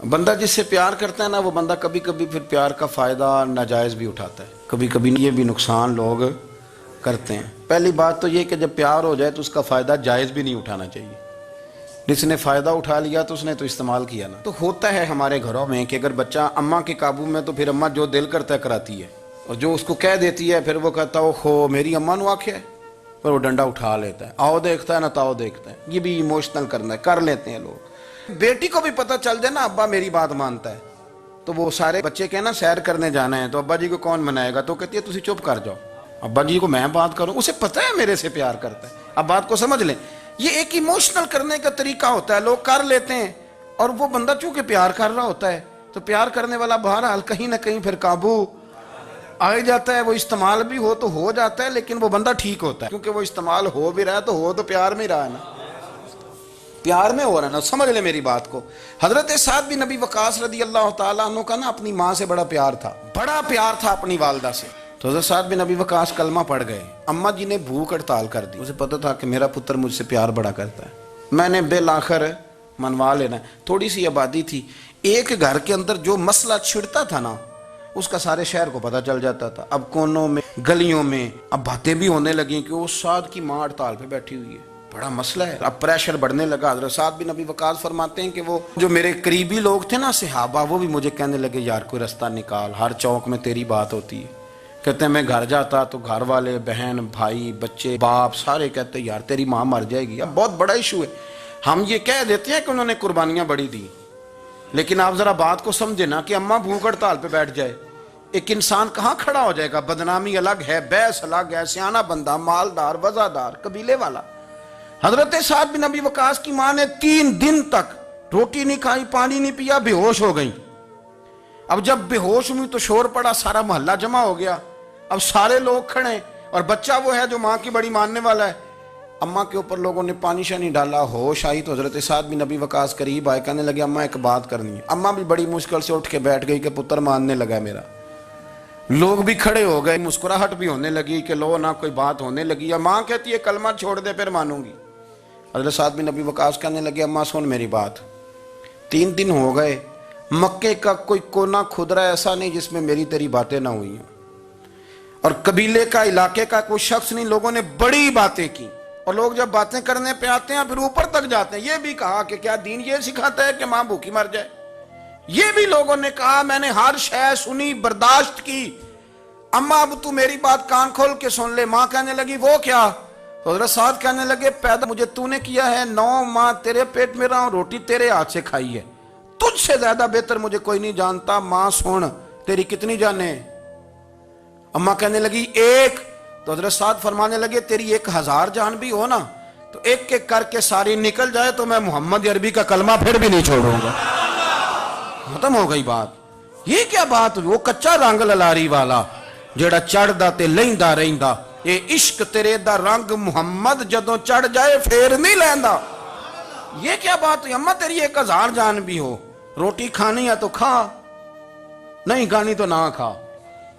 بندہ جس سے پیار کرتا ہے نا، وہ بندہ کبھی کبھی پھر پیار کا فائدہ ناجائز بھی اٹھاتا ہے، کبھی کبھی یہ بھی نقصان لوگ کرتے ہیں۔ پہلی بات تو یہ کہ جب پیار ہو جائے تو اس کا فائدہ جائز بھی نہیں اٹھانا چاہیے۔ جس نے فائدہ اٹھا لیا تو اس نے تو استعمال کیا نا۔ تو ہوتا ہے ہمارے گھروں میں کہ اگر بچہ اماں کے قابو میں تو پھر اماں جو دل کرتا ہے کراتی ہے، اور جو اس کو کہہ دیتی ہے پھر وہ کہتا ہے اوہو میری اماں نے آکھیا ہے، پر وہ ڈنڈا اٹھا لیتا ہے، آؤ دیکھتا ہے نہ تاؤ دیکھتا ہے۔ یہ بھی ایموشنل کرنا ہے، کر لیتے ہیں لوگ۔ بیٹی کو بھی پتہ چل جائے نا ابا میری بات مانتا ہے، تو وہ سارے بچے کہنا سیر کرنے جانا ہے تو ابا جی کو کون منائے گا، تو کہتی ہے تسی چپ کر جاؤ، ابا جی کو میں بات کروں، اسے پتہ ہے میرے سے پیار کرتا ہے۔ اب بات کو سمجھ لیں، یہ ایک ایموشنل کرنے کا طریقہ ہوتا ہے، لوگ کر لیتے ہیں، اور وہ بندہ چونکہ پیار کر رہا ہوتا ہے تو پیار کرنے والا بہرحال کہیں نہ کہیں پھر قابو آ جاتا ہے۔ وہ استعمال بھی ہو تو ہو جاتا ہے، لیکن وہ بندہ ٹھیک ہوتا ہے، کیونکہ وہ استعمال ہو بھی رہا ہے تو ہو تو پیار میں رہا ہے نا، پیار میں ہو رہا ہے نا۔ سمجھ لیں میری بات کو۔ حضرت سعد بن ابی وقاص رضی اللہ تعالیٰ عنہ کا نا اپنی ماں سے بڑا پیار تھا، بڑا پیار تھا اپنی والدہ سے۔ تو حضرت سعد بن ابی وقاص کلمہ پڑھ گئے، اماں جی نے بھوک ہڑتال کر دی، اسے پتہ تھا کہ میرا پتر مجھ سے پیار بڑا کرتا ہے، میں نے بالآخر منوا لینا ہے۔ تھوڑی سی آبادی تھی، ایک گھر کے اندر جو مسئلہ چھڑتا تھا نا اس کا سارے شہر کو پتہ چل جاتا تھا۔ اب کونوں میں گلیوں میں اب باتیں بھی ہونے لگیں کہ وہ سعد کی ماں ہڑتال پہ بیٹھی ہوئی ہے، بڑا مسئلہ ہے۔ اب پریشر بڑھنے لگا۔ حضرت سعد بن ابی وقاص فرماتے ہیں کہ وہ جو میرے قریبی لوگ تھے نا صحابہ، وہ بھی مجھے کہنے لگے یار کوئی رستہ نکال، ہر چوک میں تیری بات ہوتی ہے۔ کہتے ہیں میں گھر جاتا تو گھر والے، بہن، بھائی، بچے، باپ سارے کہتے ہیں یار تیری ماں مر جائے گی۔ اب بہت بڑا ایشو ہے، ہم یہ کہہ دیتے ہیں کہ انہوں نے قربانیاں بڑی دی، لیکن آپ ذرا بات کو سمجھے نا کہ اماں بھوک ہڑتال پہ بیٹھ جائے، ایک انسان کہاں کھڑا ہو جائے گا؟ بدنامی الگ ہے، بحث الگ ہے، سیانہ بندہ، مالدار، وزادار، قبیلے والا۔ حضرت سعد بن ابی وقاص کی ماں نے 3 دن تک روٹی نہیں کھائی، پانی نہیں پیا، بے ہوش ہو گئی۔ اب جب بے ہوش ہوئی تو شور پڑا، سارا محلہ جمع ہو گیا، اب سارے لوگ کھڑے، اور بچہ وہ ہے جو ماں کی بڑی ماننے والا ہے۔ اماں کے اوپر لوگوں نے پانی شانی ڈالا، ہوش آئی تو حضرت سعد بن ابی وقاص قریب آئے، کہنے لگے اماں ایک بات کرنی ہے۔ اماں بھی بڑی مشکل سے اٹھ کے بیٹھ گئی کہ پتر ماننے لگا میرا۔ لوگ بھی کھڑے ہو گئے، مسکراہٹ بھی ہونے لگی کہ لو نہ کوئی بات ہونے لگی، یا ماں کہتی ہے کلمہ چھوڑ دے پھر مانوں گی۔ حضرت سعد بن ابی وقاص کہنے لگے اماں سن میری بات، 3 دن ہو گئے، مکے کا کوئی کونا کھدرا ایسا نہیں جس میں میری تیری باتیں نہ ہوئی ہیں، اور قبیلے کا، علاقے کا کوئی شخص نہیں، لوگوں نے بڑی باتیں کی، اور لوگ جب باتیں کرنے پہ آتے ہیں پھر اوپر تک جاتے ہیں۔ یہ بھی کہا کہ کیا دین یہ سکھاتا ہے کہ ماں بھوکی مر جائے؟ یہ بھی لوگوں نے کہا، میں نے ہر شے سنی، برداشت کی، اماں اب تو میری بات کان کھول کے سن لے۔ ماں کہنے لگی وہ کیا؟ تو حضرت سعد کہنے لگے پیدا مجھے تو نے کیا ہے، 9 ماہ تیرے پیٹ میں رہا ہوں، روٹی تیرے ہاتھ سے کھائی ہے، تجھ سے زیادہ بہتر مجھے کوئی نہیں جانتا۔ ماں سن تیری کتنی جانیں؟ اماں کہنے لگی 1۔ تو حضرت سعد فرمانے لگے تیری 1000 جان بھی ہو نا تو ایک ایک کر کے ساری نکل جائے تو میں محمد عربی کا کلمہ پھر بھی نہیں چھوڑوں گا۔ ختم ہو گئی بات۔ یہ کیا بات؟ وہ کچا رنگ للاری والا جڑا چڑھدا تے لیندا رہندا، اے عشق تیرے دا رنگ محمد جدوں چڑھ جائے پھر نہیں لیندا۔ یہ کیا بات ہوئی؟ اماں تیری 1000 جان بھی ہو، روٹی کھانی ہے تو کھا، نہیں کھانی تو نہ کھا۔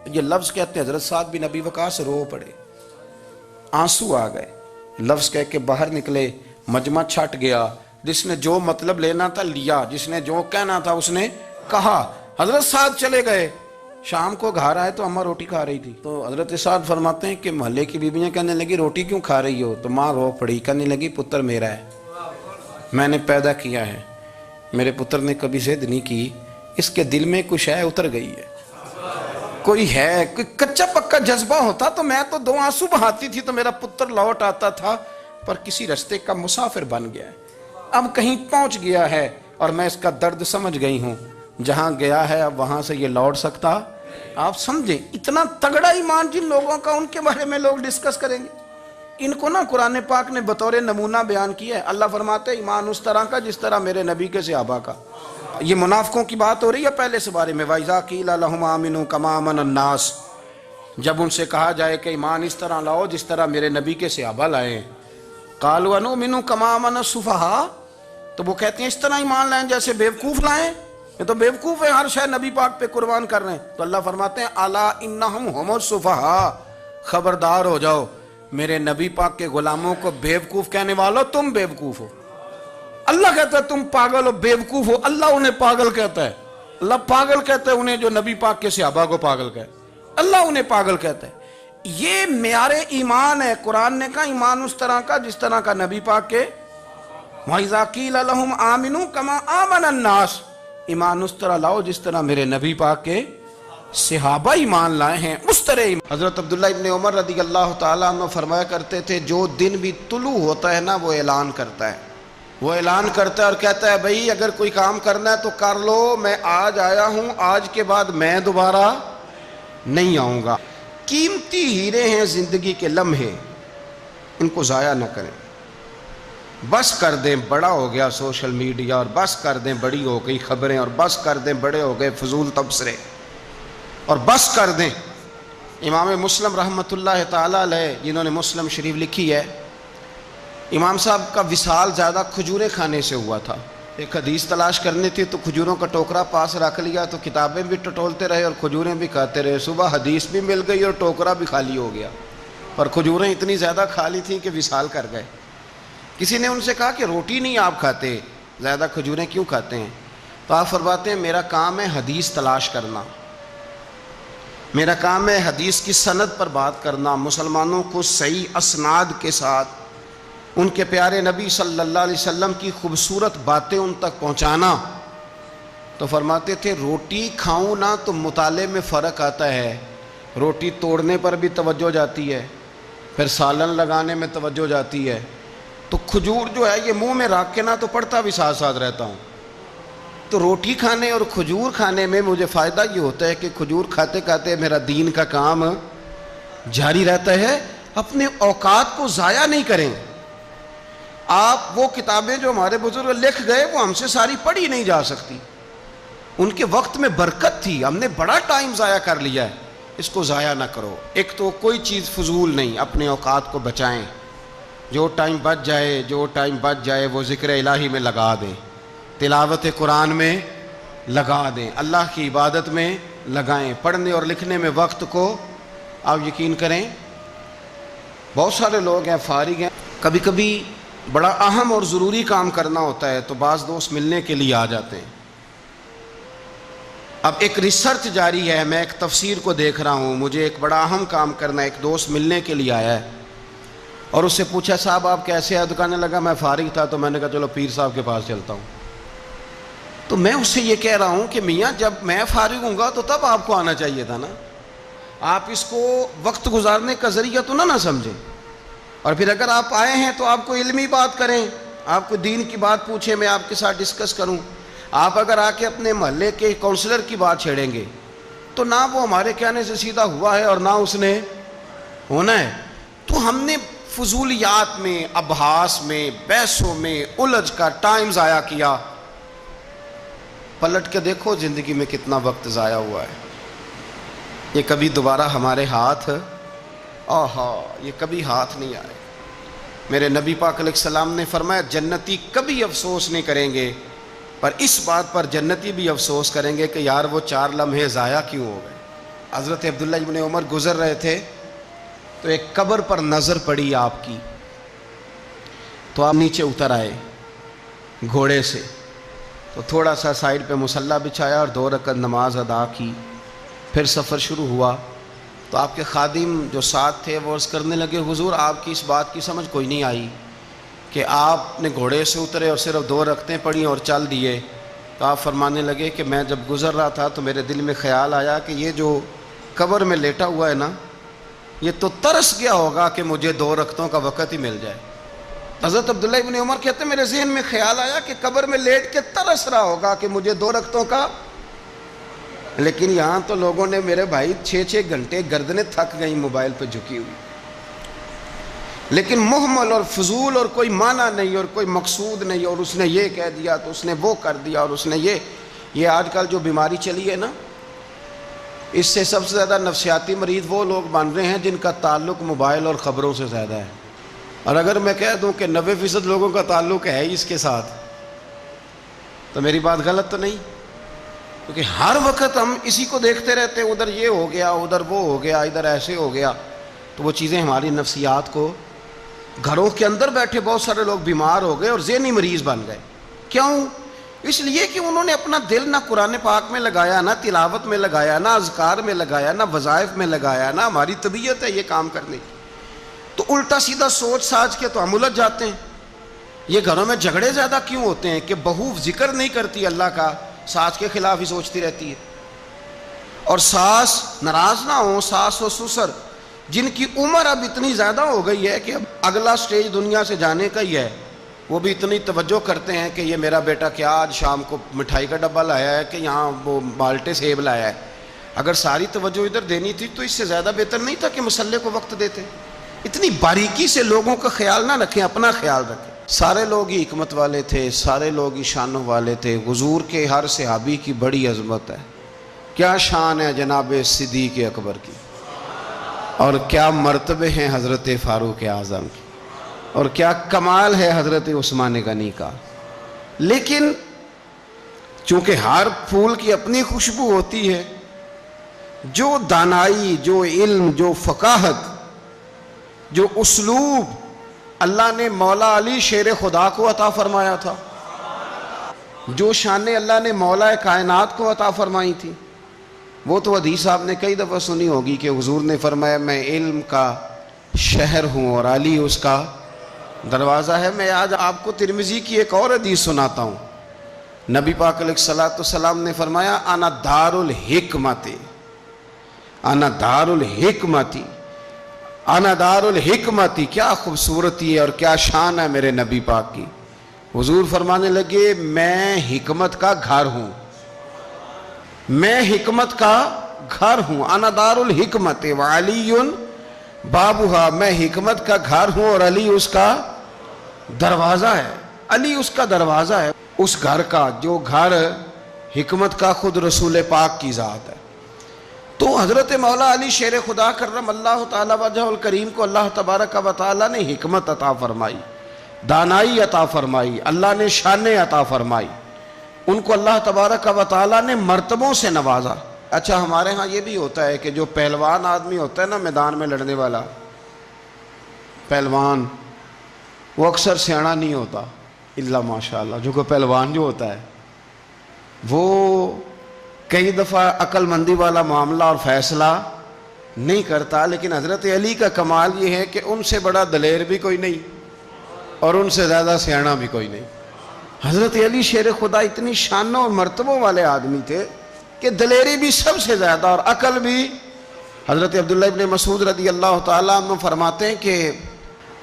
یہ لفظ کہتے ہیں حضرت سعد بن ابی وقاص رو پڑے، آنسو آ گئے، لفظ کہہ کے باہر نکلے، مجمع چھٹ گیا، جس نے جو مطلب لینا تھا لیا، جس نے جو کہنا تھا اس نے کہا۔ حضرت سعد چلے گئے، شام کو گھر آئے تو اماں روٹی کھا رہی تھی۔ تو حضرت سعد فرماتے ہیں کہ محلے کی بیویاں کہنے لگی روٹی کیوں کھا رہی ہو؟ تو ماں رو پڑی، کہنے لگی پتر میرا ہے، میں نے پیدا کیا ہے، میرے پتر نے کبھی ضد نہیں کی، اس کے دل میں کچھ ہے اتر گئی ہے، کوئی ہے، کوئی کچا پکا جذبہ ہوتا تو میں تو 2 آنسو بہاتی تھی تو میرا پتر لوٹ آتا تھا، پر کسی رستے کا مسافر بن گیا ہے، اب کہیں پہنچ گیا ہے، اور میں اس کا درد سمجھ گئی ہوں، جہاں گیا ہے اب وہاں سے یہ لوٹ سکتا۔ آپ سمجھیں اتنا تگڑا ایمان جن لوگوں کا، ان کے بارے میں لوگ ڈسکس کریں گے۔ ان کو نا قرآن پاک نے بطور نمونہ بیان کیا ہے۔ اللہ فرماتے ہیں ایمان اس طرح کا جس طرح میرے نبی کے صحابہ کا۔ یہ منافقوں کی بات ہو رہی ہے پہلے سے بارے میں، وَإِذَا قِيلَ لَهُمْ آمِنُوا كَمَا آمَنَ النَّاسُ، جب ان سے کہا جائے کہ ایمان اس طرح لاؤ جس طرح میرے نبی کے صحابہ لائے، قَالُوا أَنُؤْمِنُ كَمَا آمَنَ السُّفَهَاءُ، تو وہ کہتے ہیں اس طرح ایمان لائیں جیسے بیوقوف لائیں، یہ تو بیوقوف ہے، ہر شے نبی پاک پہ قربان کر رہے ہیں۔ تو اللہ فرماتے ہیں الا انہم ہم السفہاء، خبردار ہو جاؤ، میرے نبی پاک کے غلاموں کو بیوقوف کہنے والو تم بیوقوف ہو۔ اللہ کہتا ہے تم پاگل ہو، بیوقوف ہو، اللہ انہیں پاگل کہتا ہے. اللہ پاگل کہتا ہے انہیں جو نبی پاک کے صحابہ کو پاگل کہتا ہے، اللہ انہیں پاگل کہتا ہے. یہ معیار ایمان ہے. قرآن نے کہا ایمان اس طرح کا جس طرح کا نبی پاک کے وَإِذَا قِيلَ لَهُمْ آمِنُوا كَمَا آمَنَ النَّاسُ، ایمان اس طرح لاؤ جس طرح میرے نبی پاک کے صحابہ ایمان لائے ہیں اس طرح ایمان. حضرت عبداللہ ابن عمر رضی اللہ تعالیٰ عنہ فرمایا کرتے تھے جو دن بھی طلوع ہوتا ہے نا وہ اعلان کرتا ہے، وہ اعلان کرتا ہے اور کہتا ہے بھئی اگر کوئی کام کرنا ہے تو کر لو، میں آج آیا ہوں، آج کے بعد میں دوبارہ نہیں آؤں گا. قیمتی ہیرے ہیں زندگی کے لمحے، ان کو ضائع نہ کریں. بس کر دیں بڑا ہو گیا سوشل میڈیا، اور بس کر دیں بڑی ہو گئی خبریں، اور بس کر دیں بڑے ہو گئے فضول تبصرے، اور بس کر دیں. امام مسلم رحمۃ اللہ تعالیٰ علیہ جنہوں نے مسلم شریف لکھی ہے، امام صاحب کا وصال زیادہ کھجوریں کھانے سے ہوا تھا. ایک حدیث تلاش کرنی تھی تو کھجوروں کا ٹوکرا پاس رکھ لیا تو کتابیں بھی ٹٹولتے رہے اور کھجوریں بھی کھاتے رہے. صبح حدیث بھی مل گئی اور ٹوکرا بھی خالی ہو گیا، پر کھجوریں اتنی زیادہ کھا لی تھیں کہ وصال کر گئے. کسی نے ان سے کہا کہ روٹی نہیں آپ کھاتے، زیادہ کھجوریں کیوں کھاتے ہیں؟ تو آپ فرماتے ہیں میرا کام ہے حدیث تلاش کرنا، میرا کام ہے حدیث کی سند پر بات کرنا، مسلمانوں کو صحیح اسناد کے ساتھ ان کے پیارے نبی صلی اللہ علیہ وسلم کی خوبصورت باتیں ان تک پہنچانا. تو فرماتے تھے روٹی کھاؤں نہ تو مطالعے میں فرق آتا ہے، روٹی توڑنے پر بھی توجہ جاتی ہے، پھر سالن لگانے میں توجہ جاتی ہے، تو کھجور جو ہے یہ منہ میں رکھ کے نہ تو پڑھتا بھی ساتھ ساتھ رہتا ہوں. تو روٹی کھانے اور کھجور کھانے میں مجھے فائدہ یہ ہوتا ہے کہ کھجور کھاتے کھاتے میرا دین کا کام جاری رہتا ہے. اپنے اوقات کو ضائع نہیں کریں. آپ وہ کتابیں جو ہمارے بزرگ لکھ گئے وہ ہم سے ساری پڑھی نہیں جا سکتی، ان کے وقت میں برکت تھی، ہم نے بڑا ٹائم ضائع کر لیا ہے، اس کو ضائع نہ کرو. ایک تو کوئی چیز فضول نہیں، اپنے اوقات کو بچائیں. جو ٹائم بچ جائے وہ ذکر الہی میں لگا دیں، تلاوت قرآن میں لگا دیں، اللہ کی عبادت میں لگائیں. پڑھنے اور لکھنے میں وقت کو آپ یقین کریں بہت سارے لوگ ہیں فارغ ہیں، کبھی کبھی بڑا اہم اور ضروری کام کرنا ہوتا ہے تو بعض دوست ملنے کے لیے آ جاتے ہیں. اب ایک ریسرچ جاری ہے، میں ایک تفسیر کو دیکھ رہا ہوں، مجھے ایک بڑا اہم کام کرنا ہے. ایک دوست ملنے کے لیے آیا ہے اور اس سے پوچھا صاحب آپ کیسے ہیں؟ تو کہنے لگا میں فارغ تھا تو میں نے کہا چلو پیر صاحب کے پاس چلتا ہوں. تو میں اس سے یہ کہہ رہا ہوں کہ میاں جب میں فارغ ہوں گا تو تب آپ کو آنا چاہیے تھا نا، آپ اس کو وقت گزارنے کا ذریعہ تو نہ سمجھیں. اور پھر اگر آپ آئے ہیں تو آپ کو علمی بات کریں، آپ کو دین کی بات پوچھیں، میں آپ کے ساتھ ڈسکس کروں. آپ اگر آ کے اپنے محلے کے کونسلر کی بات چھیڑیں گے تو نہ وہ ہمارے کہنے سے سیدھا ہوا ہے اور نہ اس نے ہونا ہے. تو ہم نے فضولیات میں، ابحاث میں، بحثوں میں الجھ کا ٹائم ضائع کیا. پلٹ کے دیکھو زندگی میں کتنا وقت ضائع ہوا ہے. یہ کبھی دوبارہ ہمارے ہاتھ یہ کبھی ہاتھ نہیں آئے. میرے نبی پاک علیہ السلام نے فرمایا جنتی کبھی افسوس نہیں کریں گے، پر اس بات پر جنتی بھی افسوس کریں گے کہ یار وہ 4 لمحے ضائع کیوں ہو گئے. حضرت عبداللہ ابن عمر گزر رہے تھے تو ایک قبر پر نظر پڑی آپ کی، تو آپ نیچے اتر آئے گھوڑے سے، تو تھوڑا سا سائیڈ پہ مصلی بچھایا اور 2 رکعت نماز ادا کی. پھر سفر شروع ہوا تو آپ کے خادم جو ساتھ تھے وہ عرض کرنے لگے حضور آپ کی اس بات کی سمجھ کوئی نہیں آئی کہ آپ نے گھوڑے سے اترے اور صرف 2 رکعتیں پڑھی اور چل دیے. تو آپ فرمانے لگے کہ میں جب گزر رہا تھا تو میرے دل میں خیال آیا کہ یہ جو قبر میں لیٹا ہوا ہے نا یہ تو ترس گیا ہوگا کہ مجھے 2 رکعتوں کا وقت ہی مل جائے. حضرت عبداللہ ابن عمر کہتے ہیں میرے ذہن میں خیال آیا کہ قبر میں لیٹ کے ترس رہا ہوگا کہ مجھے 2 رکعتوں کا. لیکن یہاں تو لوگوں نے میرے بھائی 6 گھنٹے گردنیں تھک گئیں موبائل پہ جھکی ہوئی، لیکن محمل اور فضول اور کوئی معنی نہیں اور کوئی مقصود نہیں، اور اس نے یہ کہہ دیا تو اس نے وہ کر دیا، اور اس نے یہ آج کل جو بیماری چلی ہے نا اس سے سب سے زیادہ نفسیاتی مریض وہ لوگ بن رہے ہیں جن کا تعلق موبائل اور خبروں سے زیادہ ہے. اور اگر میں کہہ دوں کہ 90% لوگوں کا تعلق ہے اس کے ساتھ تو میری بات غلط تو نہیں؟ کیونکہ ہر وقت ہم اسی کو دیکھتے رہتے ہیں، ادھر یہ ہو گیا، ادھر وہ ہو گیا، ادھر ایسے ہو گیا. تو وہ چیزیں ہماری نفسیات کو، گھروں کے اندر بیٹھے بہت سارے لوگ بیمار ہو گئے اور ذہنی مریض بن گئے. کیوں؟ اس لیے کہ انہوں نے اپنا دل نہ قرآن پاک میں لگایا، نہ تلاوت میں لگایا، نہ اذکار میں لگایا، نہ وظائف میں لگایا، نہ ہماری طبیعت ہے یہ کام کرنے کی، تو الٹا سیدھا سوچ ساچ کے تو ہم الجھ جاتے ہیں۔ یہ گھروں میں جھگڑے زیادہ کیوں ہوتے ہیں کہ بہو ذکر نہیں کرتی اللہ کا، ساس کے خلاف ہی سوچتی رہتی ہے، اور ساس ناراض نہ ہو، ساس و سسر جن کی عمر اب اتنی زیادہ ہو گئی ہے کہ اب اگلا سٹیج دنیا سے جانے کا ہی ہے، وہ بھی اتنی توجہ کرتے ہیں کہ یہ میرا بیٹا کیا آج شام کو مٹھائی کا ڈبہ لایا ہے کہ یہاں وہ بالٹے سیب لایا ہے۔ اگر ساری توجہ ادھر دینی تھی تو اس سے زیادہ بہتر نہیں تھا کہ مسئلے کو وقت دیتے؟ اتنی باریکی سے لوگوں کا خیال نہ رکھیں، اپنا خیال رکھیں۔ سارے لوگ ہی حکمت والے تھے، سارے لوگ ہی شانوں والے تھے، حضور کے ہر صحابی کی بڑی عظمت ہے۔ کیا شان ہے جناب صدیق اکبر کی، اور کیا مرتبے ہیں حضرت فاروق اعظم کی، اور کیا کمال ہے حضرت عثمان غنی کا۔ لیکن چونکہ ہر پھول کی اپنی خوشبو ہوتی ہے، جو دانائی، جو علم، جو فقاہت، جو اسلوب اللہ نے مولا علی شیر خدا کو عطا فرمایا تھا، جو شانیں اللہ نے مولا کائنات کو عطا فرمائی تھی، وہ تو حدیث آپ نے کئی دفعہ سنی ہوگی کہ حضور نے فرمایا میں علم کا شہر ہوں اور علی اس کا دروازہ ہے۔ میں آج آپ کو ترمذی کی ایک اور حدیث سناتا ہوں۔ نبی پاک علیہ السلام نے فرمایا انا دار الحکمت، انا دار الحکمت، انا دار الحکمت۔ کیا خوبصورتی ہے اور کیا شان ہے میرے نبی پاک کی۔ حضور فرمانے لگے میں حکمت کا گھر ہوں، میں حکمت کا گھر ہوں، انا دار الحکمت وعلی بابھا، میں حکمت کا گھر ہوں اور علی اس کا دروازہ ہے۔ علی اس کا دروازہ ہے، اس گھر کا جو گھر حکمت کا خود رسول پاک کی ذات ہے۔ تو حضرت مولا علی شیر خدا کرم اللہ تعالی وجہ الکریم کو اللہ تبارک و تعالی نے حکمت عطا فرمائی، دانائی عطا فرمائی، اللہ نے شانیں عطا فرمائی، ان کو اللہ تبارک و تعالی نے مرتبوں سے نوازا۔ اچھا ہمارے ہاں یہ بھی ہوتا ہے کہ جو پہلوان آدمی ہوتا ہے نا میدان میں لڑنے والا پہلوان، وہ اکثر سیاںا نہیں ہوتا الا ماشاءاللہ۔ جو کوئی پہلوان جو ہوتا ہے وہ کئی دفعہ عقل مندی والا معاملہ اور فیصلہ نہیں کرتا، لیکن حضرت علی کا کمال یہ ہے کہ ان سے بڑا دلیر بھی کوئی نہیں اور ان سے زیادہ سیاںا بھی کوئی نہیں۔ حضرت علی شیر خدا اتنی شانوں اور مرتبوں والے آدمی تھے کہ دلیری بھی سب سے زیادہ اور عقل بھی۔ حضرت عبداللہ ابن مسعود رضی اللہ تعالیٰ عنہ فرماتے ہیں کہ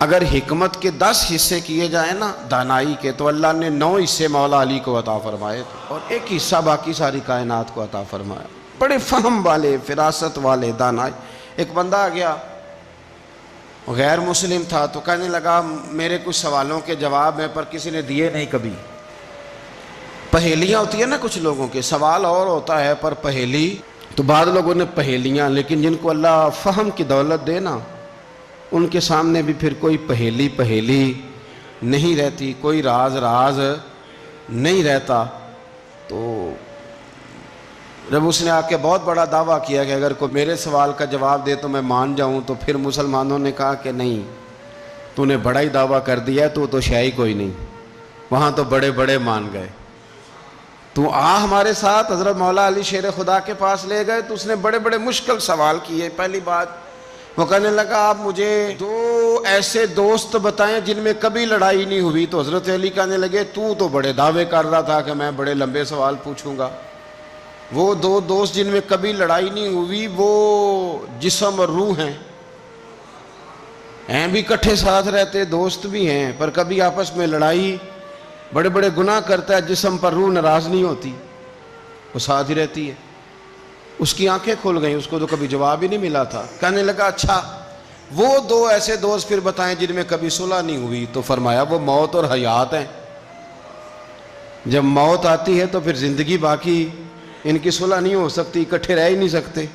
اگر حکمت کے 10 حصے کیے جائیں نا دانائی کے، تو اللہ نے 9 حصے مولا علی کو عطا فرمائے اور ایک حصہ باقی ساری کائنات کو عطا فرمایا۔ بڑے فہم والے، فراست والے، دانائی۔ ایک بندہ آ گیا غیر مسلم تھا، تو کہنے لگا میرے کچھ سوالوں کے جواب ہیں پر کسی نے دیے نہیں کبھی۔ پہیلیاں ہوتی ہیں نا کچھ لوگوں کے، سوال اور ہوتا ہے پر پہیلی تو بعض لوگوں نے پہیلیاں، لیکن جن کو اللہ فہم کی دولت دے نا ان کے سامنے بھی پھر کوئی پہیلی نہیں رہتی، کوئی راز نہیں رہتا۔ تو جب اس نے آ کے بہت بڑا دعویٰ کیا کہ اگر کوئی میرے سوال کا جواب دے تو میں مان جاؤں، تو پھر مسلمانوں نے کہا کہ نہیں، تو نے بڑا ہی دعویٰ کر دیا ہے، تو شے کوئی نہیں، وہاں تو بڑے مان گئے، تو ہمارے ساتھ۔ حضرت مولا علی شیر خدا کے پاس لے گئے تو اس نے بڑے مشکل سوال کیے۔ پہلی بات وہ کہنے لگا آپ مجھے 2 ایسے دوست بتائیں جن میں کبھی لڑائی نہیں ہوئی۔ تو حضرت علی کہنے لگے تو بڑے دعوے کر رہا تھا کہ میں بڑے لمبے سوال پوچھوں گا۔ وہ 2 دوست جن میں کبھی لڑائی نہیں ہوئی وہ جسم اور روح ہیں بھی کٹھے ساتھ رہتے، دوست بھی ہیں، پر کبھی آپس میں لڑائی، بڑے گناہ کرتا ہے جسم پر، روح ناراض نہیں ہوتی، وہ ساتھ ہی رہتی ہے۔ اس کی آنکھیں کھل گئیں، اس کو تو کبھی جواب ہی نہیں ملا تھا۔ کہنے لگا اچھا وہ 2 ایسے دوست پھر بتائیں جن میں کبھی صلح نہیں ہوئی۔ تو فرمایا وہ موت اور حیات ہیں، جب موت آتی ہے تو پھر زندگی باقی، ان کی صلح نہیں ہو سکتی، اکٹھے رہ ہی نہیں سکتے۔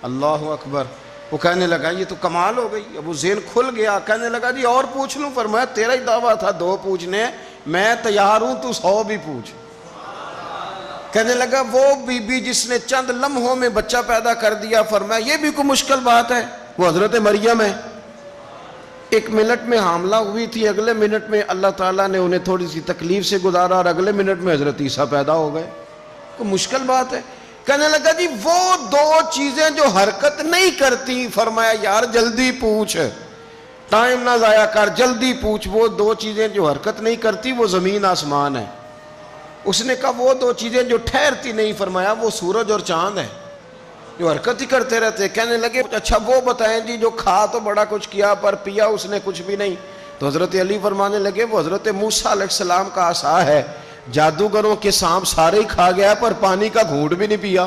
اللہ اکبر۔ وہ کہنے لگا یہ تو کمال ہو گئی، اب وہ ذہن کھل گیا۔ کہنے لگا جی اور پوچھ لوں؟ فرمایا تیرا ہی دعویٰ تھا 2 پوچھنے، میں تیار ہوں، تو 100 بھی پوچھ۔ کہنے لگا وہ بی بی جس نے چند لمحوں میں بچہ پیدا کر دیا، فرمایا یہ بھی کوئی مشکل بات ہے؟ وہ حضرت مریم ہے، ایک منٹ میں حاملہ ہوئی تھی، اگلے منٹ میں اللہ تعالیٰ نے انہیں تھوڑی سی تکلیف سے گزارا اور اگلے منٹ میں حضرت عیسیٰ پیدا ہو گئے. کوئی مشکل بات ہے؟ کہنے لگا جی وہ دو چیزیں جو حرکت نہیں کرتی، فرمایا یار جلدی پوچھ، ٹائم نہ ضائع کر، جلدی پوچھ. وہ دو چیزیں جو حرکت نہیں کرتی وہ زمین آسمان ہے. اس نے کہا وہ دو چیزیں جو ٹھہرتی نہیں، فرمایا وہ سورج اور چاند ہے جو حرکت ہی کرتے رہتے. کہنے لگے اچھا وہ بتائیں جی جو کھا تو بڑا کچھ کیا پر پیا اس نے کچھ بھی نہیں. تو حضرت علی فرمانے لگے وہ حضرت موسیٰ علیہ السلام کا عصا ہے، جادوگروں کے سانپ سارے ہی کھا گیا پر پانی کا گھونٹ بھی نہیں پیا.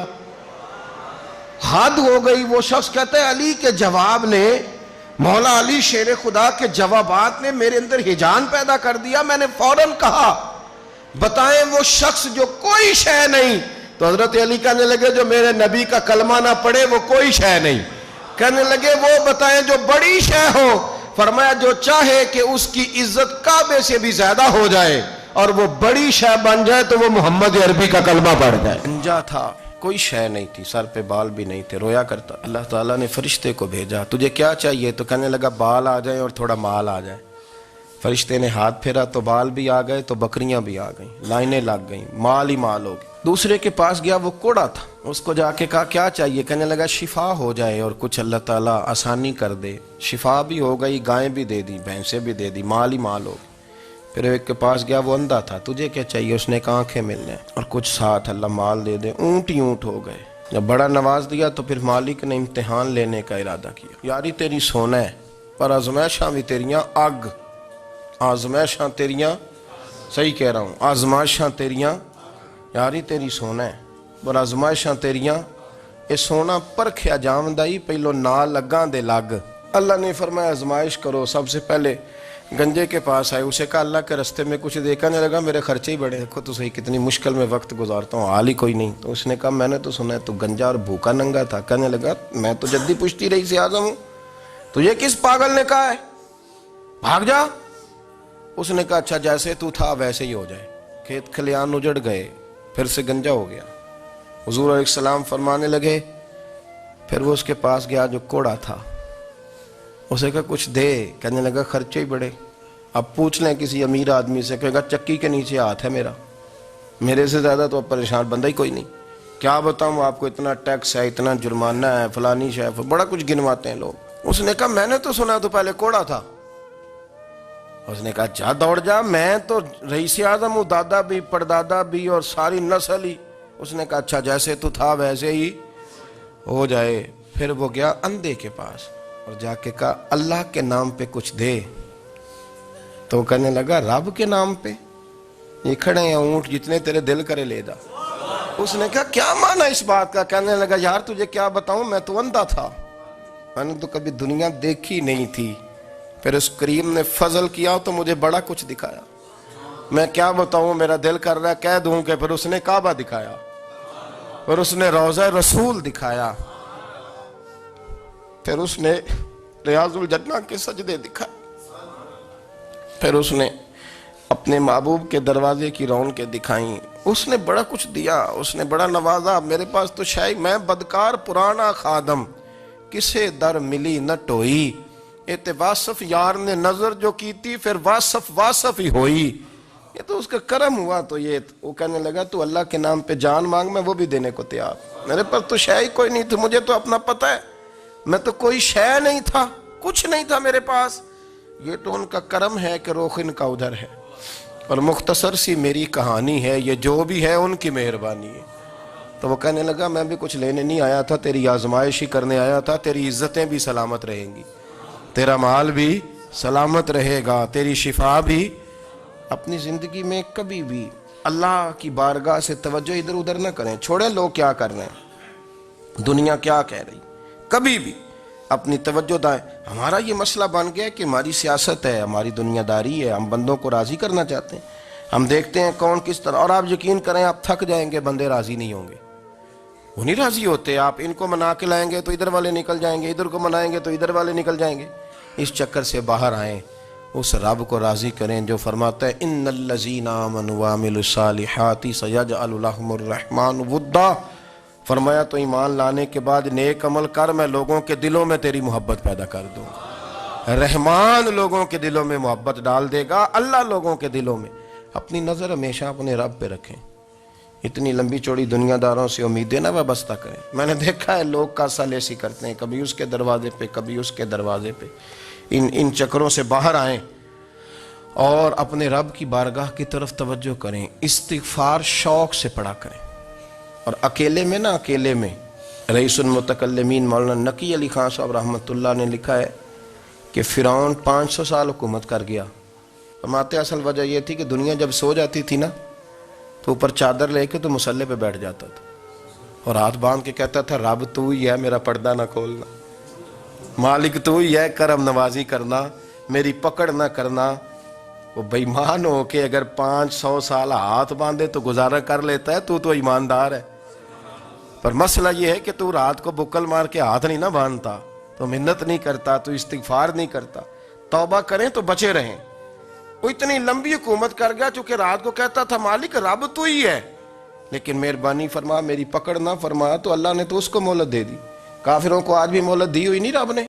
حد ہو گئی. وہ شخص کہتا ہے علی کے جواب نے، مولا علی شیر خدا کے جوابات نے میرے اندر ہیجان پیدا کر دیا. میں نے فوراً کہا بتائیں وہ شخص جو کوئی شے نہیں. تو حضرت علی کہنے لگے جو میرے نبی کا کلمہ نہ پڑھے وہ کوئی شے نہیں. کہنے لگے وہ بتائیں جو بڑی شے ہو. فرمایا جو چاہے کہ اس کی عزت کعبے سے بھی زیادہ ہو جائے اور وہ بڑی شے بن جائے تو وہ محمد عربی کا کلمہ پڑھ جائے. گنجا تھا، کوئی شے نہیں تھی، سر پہ بال بھی نہیں تھے، رویا کرتا. اللہ تعالیٰ نے فرشتے کو بھیجا، تجھے کیا چاہیے؟ تو کہنے لگا بال آ جائیں اور تھوڑا مال آ جائے. فرشتے نے ہاتھ پھیرا تو بال بھی آ گئے تو بکریاں بھی آ گئیں، لائنیں لگ گئیں، مال ہی مال ہو گئے. دوسرے کے پاس گیا، وہ کوڑا تھا، اس کو جا کے کہا کیا چاہیے؟ کہنے لگا شفا ہو جائے اور کچھ اللہ تعالیٰ آسانی کر دے. شفا بھی ہو گئی، گائیں بھی دے دی، بھینسیں بھی دے دی، مال ہی مال ہو گئی. پھر ایک کے پاس گیا، وہ اندھا تھا، تجھے کیا چاہیے؟ اس نے کہا آنکھیں ملنے اور کچھ ساتھ اللہ مال دے دے. اونٹ ہی اونٹ ہو گئے. جب بڑا نواز دیا تو پھر مالک نے امتحان لینے کا ارادہ کیا. یاری تیری سونا ہے پر آزمائشاں بھی تیریاں اگ، آزمائشاں تیریاں، صحیح کہہ رہا ہوں، آزمائشاں تیریاں، یاری تیری سونا ہے پر آزمائشاں تیریاں. اے سونا پرکھیا جامدائی پہلو نال لگاں دے لگ. اللہ نے فرمایا آزمائش کرو. سب سے پہلے گنجے کے پاس آئے، اسے کہا اللہ کے رستے میں کچھ دیکھنے لگا، میرے خرچے ہی بڑے، دیکھو تو صحیح کتنی مشکل میں وقت گزارتا ہوں، حال ہی کوئی نہیں. تو اس نے کہا میں نے تو سنا ہے تو گنجا اور بھوکا ننگا تھا. کہنے لگا میں تو جدی پشتی رئیس اعظم ہوں، تجھے کس پاگل نے کہا ہے بھاگ جا؟ اس نے کہا اچھا جیسے تو تھا ویسے ہی ہو جائے. کھیت کھلیان اجڑ گئے، پھر سے گنجا ہو گیا. حضور علیہ السلام فرمانے لگے، پھر وہ اس کے پاس گیا جو کوڑا تھا، اسے کہا کچھ دے. کہنے لگا خرچے ہی بڑے. اب پوچھ لیں کسی امیر آدمی سے، کہے گا چکی کے نیچے ہاتھ ہے میرا، میرے سے زیادہ تو اب پریشان بندہ ہی کوئی نہیں. کیا بتاؤں آپ کو، اتنا ٹیکس ہے، اتنا جرمانہ ہے، فلانی شے، بڑا کچھ گنواتے ہیں لوگ. اس نے کہا میں نے تو سنا تو پہلے کوڑا تھا. اس نے کہا جا دوڑ جا، میں تو رئیس اعظم ہوں، دادا بھی پردادا بھی اور ساری نسل ہی. اس نے کہا اچھا جیسے تو تھا ویسے ہی ہو جائے. پھر وہ گیا اندھے کے پاس اور جا کے کہا اللہ کے نام پہ کچھ دے. تو کہنے لگا رب کے نام پہ؟ یہ کھڑے ہیں اونٹ، جتنے تیرے دل کرے لے جا. اس نے کہا کیا معنی اس بات کا؟ کہنے لگا یار تجھے کیا بتاؤں، میں تو اندھا تھا، میں نے تو کبھی دنیا دیکھی نہیں تھی. پھر اس کریم نے فضل کیا تو مجھے بڑا کچھ دکھایا. میں کیا بتاؤں، میرا دل کر رہا ہے کہہ دوں کہ پھر اس نے کعبہ دکھایا، پھر اس نے روضہ رسول دکھایا، پھر اس نے ریاض الجنہ کے سجدے دکھائے، پھر اس نے اپنے محبوب کے دروازے کی رونقیں دکھائیں. اس نے بڑا کچھ دیا، اس نے بڑا نوازا. میرے پاس تو شاید میں بدکار پرانا خادم، کسے در ملی نہ ٹوئی. ایتے واصف یار نے نظر جو کی تھی پھر واصف ہی ہوئی. یہ تو اس کا کرم ہوا. تو یہ وہ کہنے لگا تو اللہ کے نام پہ جان مانگ، میں وہ بھی دینے کو تیار. میرے پاس تو شے ہی کوئی نہیں تھی، مجھے تو اپنا پتہ ہے، میں تو کوئی شے نہیں تھا، کچھ نہیں تھا میرے پاس. یہ تو ان کا کرم ہے کہ رخ ان کا ادھر ہے. اور مختصر سی میری کہانی ہے، یہ جو بھی ہے ان کی مہربانی ہے. تو وہ کہنے لگا میں بھی کچھ لینے نہیں آیا تھا، تیری آزمائش ہی کرنے آیا تھا. تیری عزتیں بھی سلامت رہیں گی، تیرا مال بھی سلامت رہے گا، تیری شفا بھی. اپنی زندگی میں کبھی بھی اللہ کی بارگاہ سے توجہ ادھر ادھر نہ کریں. چھوڑیں لوگ کیا کر رہے ہیں، دنیا کیا کہہ رہی. کبھی بھی اپنی توجہ دائیں. ہمارا یہ مسئلہ بن گیا کہ ہماری سیاست ہے، ہماری دنیا داری ہے، ہم بندوں کو راضی کرنا چاہتے ہیں. ہم دیکھتے ہیں کون کس طرح، اور آپ یقین کریں آپ تھک جائیں گے، بندے راضی نہیں ہوں گے، وہ نہیں راضی ہوتے. آپ ان کو منا کے لائیں گے تو ادھر والے نکل جائیں گے، ادھر کو منائیں گے تو ادھر والے نکل جائیں گے. اس چکر سے باہر آئیں، اس رب کو راضی کریں جو فرماتا ہے ان الذین آمنوا وعملوا الصالحات سیجعل لهم الرحمن ودا. فرمایا تو ایمان لانے کے بعد نیک عمل کر، میں لوگوں کے دلوں میں تیری محبت پیدا کر دوں گا. رحمان لوگوں کے دلوں میں محبت ڈال دے گا، اللہ لوگوں کے دلوں میں۔ اپنی نظر ہمیشہ اپنے رب پہ رکھیں، اتنی لمبی چوڑی دنیا داروں سے امیدیں نہ وابستہ کریں۔ میں نے دیکھا ہے لوگ کا سال ایسی کرتے ہیں، کبھی اس کے دروازے پہ کبھی اس کے دروازے پہ، ان چکروں سے باہر آئیں اور اپنے رب کی بارگاہ کی طرف توجہ کریں، استغفار شوق سے پڑھا کریں۔ اور اکیلے میں نا، اکیلے میں رئیس المتکلمین مولانا نقی علی خان صاحب رحمۃ اللہ نے لکھا ہے کہ فرعون 500 سال حکومت کر گیا۔ فرماتے اصل وجہ یہ تھی کہ دنیا جب سو جاتی تھی نا تو اوپر چادر لے کے تو مصلے پہ بیٹھ جاتا تھا اور ہاتھ باندھ کے کہتا تھا رب تو ہی ہے، میرا پردہ نہ کھولنا، مالک تو ہی ہے، کرم نوازی کرنا، میری پکڑ نہ کرنا۔ وہ بے ایمان ہو کے اگر 500 سال ہاتھ باندھے تو گزارا کر لیتا ہے، تو ایماندار ہے۔ پر مسئلہ یہ ہے کہ تو رات کو بکل مار کے ہاتھ نہیں نہ باندھتا، تو منت نہیں کرتا، تو استغفار نہیں کرتا۔ توبہ کریں تو بچے رہیں۔ وہ اتنی لمبی حکومت کر گیا چونکہ رات کو کہتا تھا مالک رب تو ہی ہے، لیکن مہربانی فرما، میری پکڑ نہ فرما، تو اللہ نے تو اس کو مہلت دے دی۔ کافروں کو آج بھی مہلت دی ہوئی نہیں رب نے؟